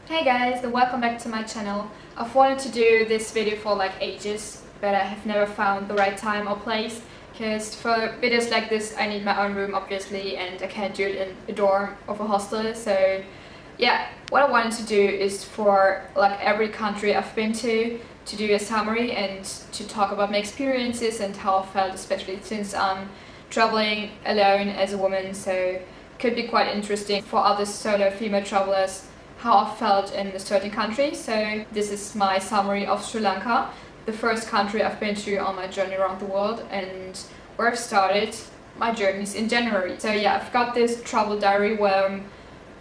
Hey guys, and welcome back to my channel. I've wanted to do this video for like ages, but I have never found the right time or place, because for videos like this I need my own room obviously, and I can't do it in a dorm of a hostel. So yeah, what I wanted to do is for like every country I've been to do a summary and to talk about my experiences and how I felt, especially since I'm traveling alone as a woman. So it could be quite interesting for other solo female travelers how I felt in a certain country. So this is my summary of Sri Lanka, the first country I've been to on my journey around the world, and where I've started my journeys in January. So yeah, I've got this travel diary where I'm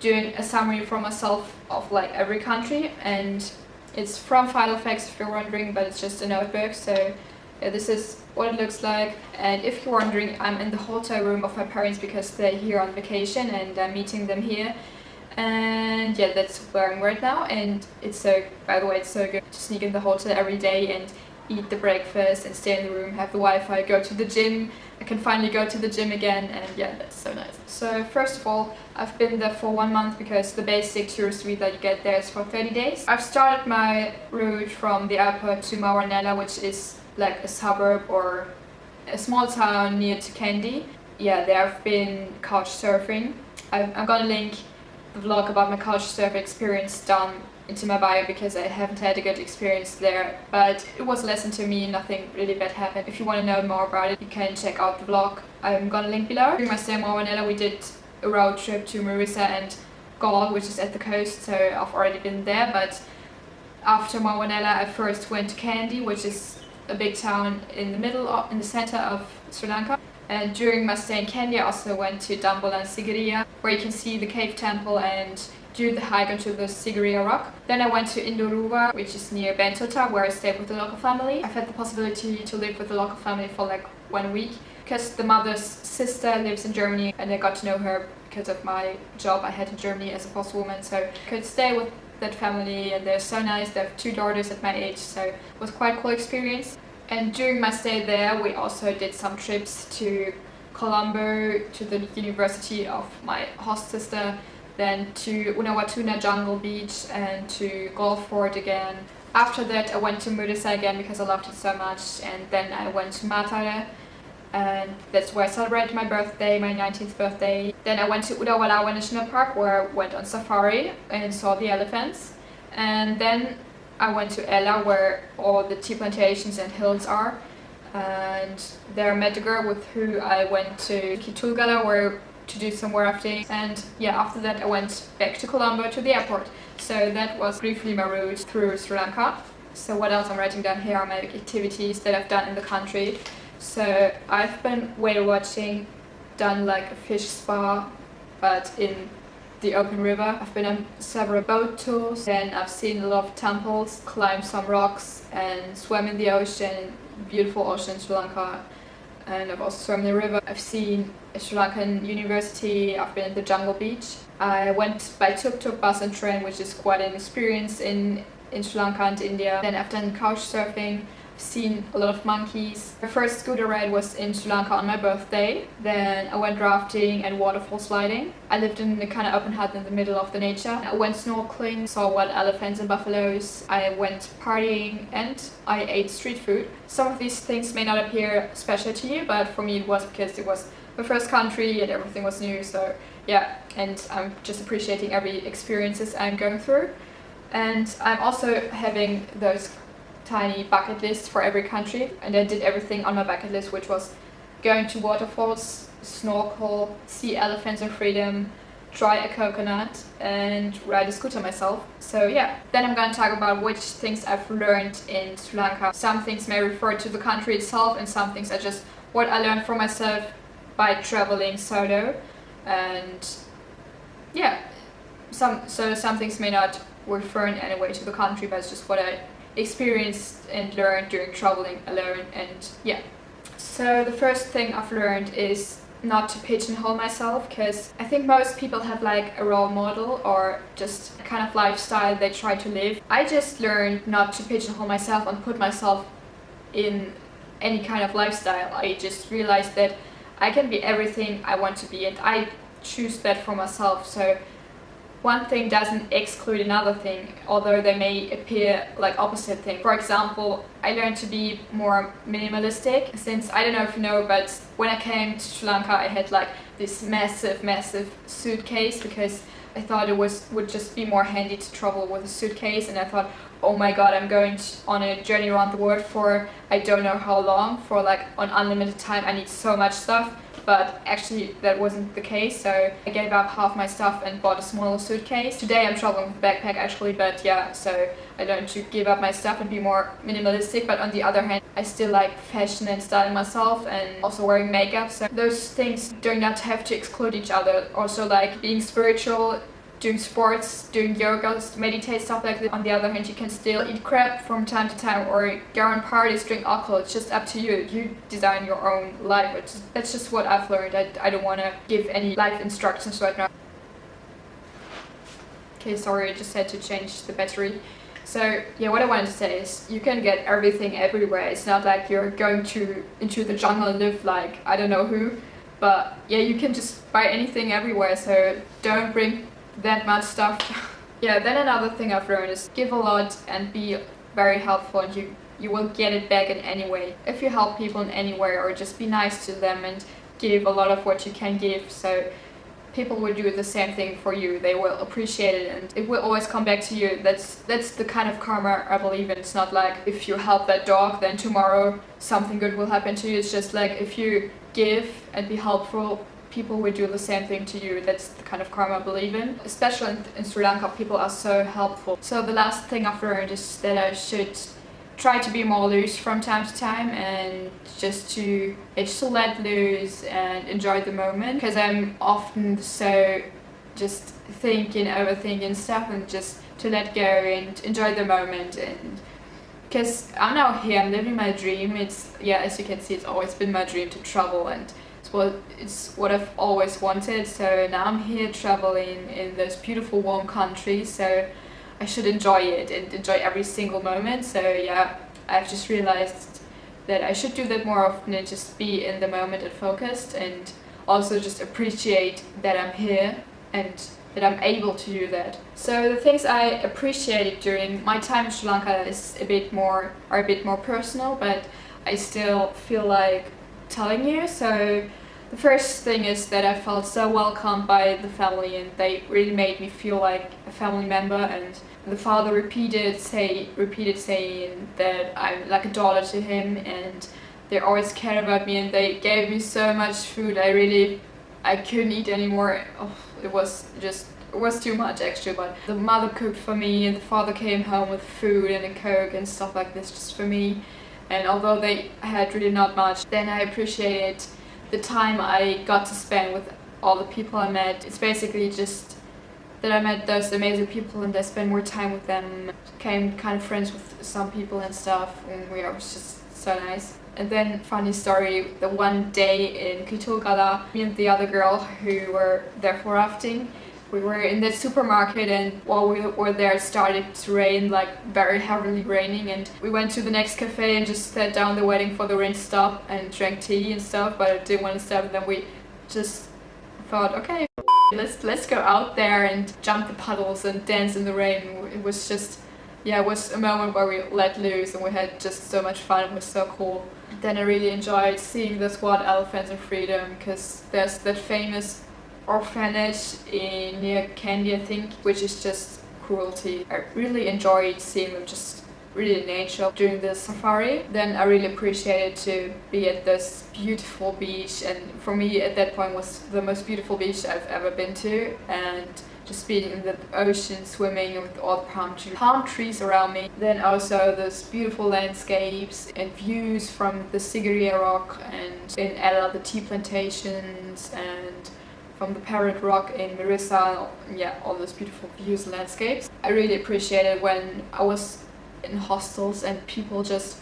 doing a summary for myself of like every country, and it's from File Effects if you're wondering, but it's just a notebook. So yeah, this is what it looks like. And if you're wondering, I'm in the hotel room of my parents because they're here on vacation and I'm meeting them here. And yeah, that's where I'm right now, and it's so, by the way, it's so good to sneak in the hotel every day and eat the breakfast and stay in the room, have the Wi-Fi, go to the gym. I can finally go to the gym again, and yeah, that's so nice. So first of all, I've been there for 1 month because the basic tourist visa you get there is for 30 days. I've started my route from the airport to Maranella, which is like a suburb or a small town near to Kandy. Yeah, there I've been couch surfing. I'm gonna link the vlog about my couch surfing experience down into my bio because I haven't had a good experience there, but it was a lesson to me. Nothing really bad happened. If you want to know more about it, you can check out the vlog. I'm gonna link below. During my stay in Maranella, we did a road trip to Marissa and Gaul, which is at the coast, so I've already been there. But after Maranella, I first went to Kandy, which is a big town in the center of Sri Lanka. And during my stay in Kenya, I also went to Dambulla and Sigiriya, where you can see the cave temple and do the hike onto the Sigiriya rock. Then I went to Indoruva, which is near Bentota, where I stayed with the local family. I've had the possibility to live with the local family for like 1 week, because the mother's sister lives in Germany, and I got to know her because of my job I had in Germany as a postwoman. So I could stay with that family, and they're so nice. They have 2 daughters at my age, so it was quite a cool experience. And during my stay there, we also did some trips to Colombo, to the university of my host sister, then to Unawatuna Jungle Beach and to Golf Fort again. After that, I went to Murisa again because I loved it so much, and then I went to Matare, and that's where I celebrated my birthday, my 19th birthday. Then I went to Udawalawa National Park, where I went on safari and saw the elephants. And then I went to Ella, where all the tea plantations and hills are, and there I met a girl with who I went to Kitulgala where to do some rafting. And yeah, after that I went back to Colombo to the airport. So that was briefly my route through Sri Lanka. So what else I'm writing down here are my activities that I've done in the country. So I've been whale watching, done like a fish spa, but in the open river. I've been on several boat tours, then I've seen a lot of temples, climbed some rocks and swam in the ocean, beautiful ocean in Sri Lanka, and I've also swam in the river. I've seen a Sri Lankan university, I've been at the Jungle Beach. I went by tuk-tuk, bus and train, which is quite an experience in Sri Lanka and India. Then I've done couch surfing, seen a lot of monkeys. My first scooter ride was in Sri Lanka on my birthday. Then I went rafting and waterfall sliding. I lived in a kind of open hut in the middle of the nature. I went snorkeling, saw wild elephants and buffaloes. I went partying and I ate street food. Some of these things may not appear special to you, but for me it was, because it was my first country and everything was new. So yeah, and I'm just appreciating every experiences I'm going through. And I'm also having those tiny bucket list for every country, and I did everything on my bucket list, which was going to waterfalls, snorkel, see elephants in freedom, try a coconut and ride a scooter myself. So yeah, then I'm going to talk about which things I've learned in Sri Lanka. Some things may refer to the country itself, and some things are just what I learned for myself by traveling solo. And yeah, some things may not refer in any way to the country, but it's just what I experienced and learned during traveling alone. And yeah, so the first thing I've learned is not to pigeonhole myself, because I think most people have like a role model or just a kind of lifestyle they try to live. I just learned not to pigeonhole myself and put myself in any kind of lifestyle. I just realized that I can be everything I want to be, and I choose that for myself. So one thing doesn't exclude another thing, although they may appear like opposite things. For example, I learned to be more minimalistic since, I don't know if you know, but when I came to Sri Lanka I had like this massive suitcase because I thought it would just be more handy to travel with a suitcase, and I thought, oh my god, I'm going on a journey around the world for I don't know how long, for like on unlimited time, I need so much stuff. But actually that wasn't the case, so I gave up half my stuff and bought a smaller suitcase. Today I'm traveling with a backpack actually, but yeah, so I learned to give up my stuff and be more minimalistic. But on the other hand, I still like fashion and styling myself and also wearing makeup, so those things do not have to exclude each other. Also like being spiritual, doing sports, doing yoga, meditate, stuff like that. On the other hand, you can still eat crap from time to time or go on parties, drink alcohol. It's just up to you. You design your own life. That's just what I've learned. I don't want to give any life instructions right now. Okay, sorry, I just had to change the battery. So yeah, what I wanted to say is you can get everything everywhere. It's not like you're going into the jungle and live like I don't know who. But yeah, you can just buy anything everywhere, so don't bring that much stuff. Yeah, then another thing I've learned is give a lot and be very helpful, and you will get it back in any way. If you help people in any way or just be nice to them and give a lot of what you can give, so people will do the same thing for you. They will appreciate it and it will always come back to you. That's the kind of karma I believe in. It's not like if you help that dog then tomorrow something good will happen to you. It's just like if you give and be helpful, people will do the same thing to you. That's the kind of karma I believe in. Especially in Sri Lanka, people are so helpful. So the last thing I've learned is that I should try to be more loose from time to time and just to let loose and enjoy the moment, because I'm often so just thinking, overthinking stuff, and just to let go and enjoy the moment. And because I'm now here, I'm living my dream. It's, yeah, as you can see, it's always been my dream to travel, and it's what I've always wanted. So now I'm here traveling in those beautiful warm countries, so I should enjoy it and enjoy every single moment. So yeah, I've just realized that I should do that more often and just be in the moment and focused, and also just appreciate that I'm here and that I'm able to do that. So the things I appreciated during my time in Sri Lanka is a bit more personal, but I still feel like telling you. So the first thing is that I felt so welcomed by the family, and they really made me feel like a family member. And the father repeated saying that I'm like a daughter to him, and they always cared about me, and they gave me so much food. I couldn't eat anymore. Oh, it was too much actually, but the mother cooked for me and the father came home with food and a Coke and stuff like this just for me. And although they had really not much, then I appreciated the time I got to spend with all the people I met. It's basically just that I met those amazing people and I spent more time with them, became kind of friends with some people and stuff, and it was just so nice. And then, funny story, the one day in Katha, me and the other girl who were there for rafting, we were in the supermarket, and while we were there it started to rain, like very heavily raining, and we went to the next cafe and just sat down there waiting for the rain to stop and drank tea and stuff, but it didn't want to stop. And then we just thought, okay, let's go out there and jump the puddles and dance in the rain. It was just, yeah, it was a moment where we let loose and we had just so much fun. It was so cool. Then I really enjoyed seeing the squat elephants in freedom, because there's that famous orphanage near Kandy, I think, which is just cruelty. I really enjoyed seeing them just really in nature during the safari. Then I really appreciated to be at this beautiful beach, and for me at that point was the most beautiful beach I've ever been to, and just being in the ocean, swimming with all the palm trees around me. Then also those beautiful landscapes and views from the Sigiriya rock, and in Ella the tea plantations, and from the Parrot Rock in Mirissa, yeah, all those beautiful views and landscapes. I really appreciated when I was in hostels and people just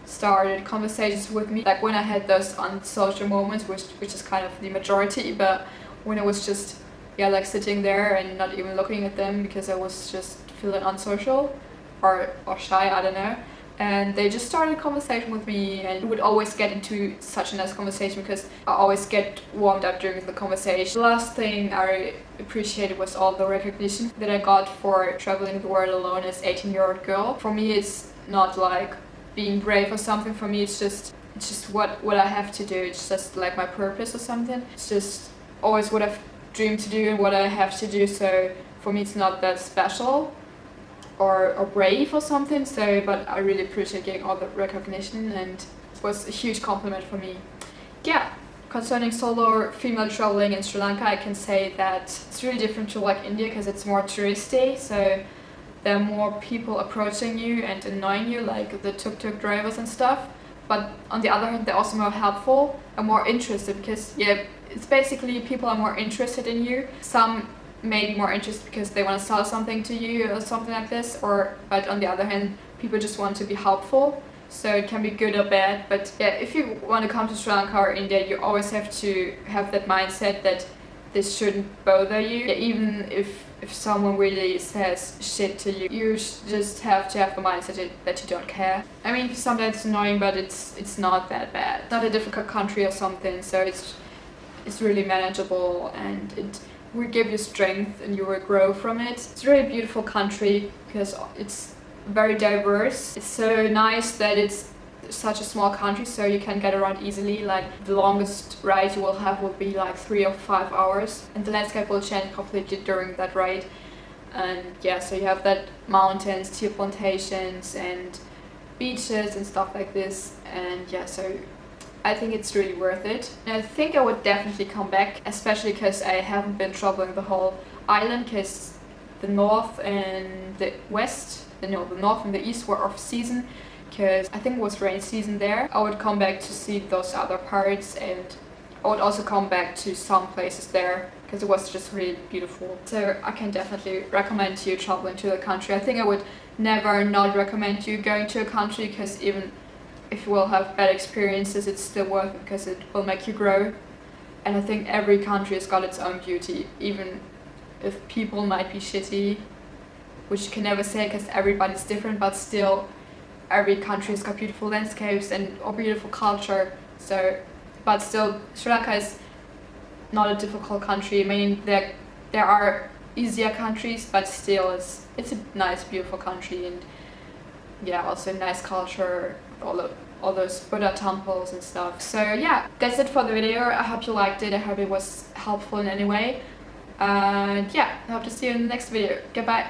started conversations with me, like when I had those unsocial moments, which is kind of the majority, but when I was just, yeah, like sitting there and not even looking at them because I was just feeling unsocial or shy, I don't know. and they just started a conversation with me and would always get into such a nice conversation because I always get warmed up during the conversation. The last thing I appreciated was all the recognition that I got for traveling the world alone as 18-year-old girl. For me, it's not like being brave or something. For me, it's just what I have to do. It's just like my purpose or something. It's just always what I've dreamed to do and what I have to do. So for me, it's not that special or brave or something. So, but I really appreciate getting all the recognition, and it was a huge compliment for me. Yeah. Concerning solo female traveling in Sri Lanka, I can say that it's really different to like India because it's more touristy. So there are more people approaching you and annoying you, like the tuk-tuk drivers and stuff. But on the other hand, they're also more helpful and more interested because, yeah, it's basically people are more interested in you. Some may be more interested because they want to sell something to you or something like this, but on the other hand, people just want to be helpful. So it can be good or bad. But yeah, if you want to come to Sri Lanka or India, you always have to have that mindset that this shouldn't bother you. Yeah, even if someone really says shit to you, you just have to have the mindset that you don't care. I mean, sometimes it's annoying, but it's not that bad. It's not a difficult country or something, so it's really manageable, and it will give you strength and you will grow from it. It's a really beautiful country because it's very diverse. It's so nice that it's such a small country, so you can get around easily. Like the longest ride you will have will be like 3 or 5 hours, and the landscape will change completely during that ride. And yeah, so you have that mountains, tea plantations and beaches and stuff like this, and yeah, so I think it's really worth it. And I think I would definitely come back, especially because I haven't been traveling the whole island, because the north and the west, the north and the east were off season, because I think it was rain season there. I would come back to see those other parts, and I would also come back to some places there because it was just really beautiful. So I can definitely recommend you traveling to the country. I think I would never not recommend you going to a country, because even if you will have bad experiences, it's still worth it because it will make you grow. And I think every country has got its own beauty, even if people might be shitty, which you can never say because everybody's different, but still every country has got beautiful landscapes and a beautiful culture. So, but still, Sri Lanka is not a difficult country. I mean, there are easier countries, but still it's a nice, beautiful country, and yeah, also a nice culture, all those Buddha temples and stuff. So yeah, that's it for the video. I hope you liked it. I hope it was helpful in any way. And yeah, I hope to see you in the next video. Goodbye.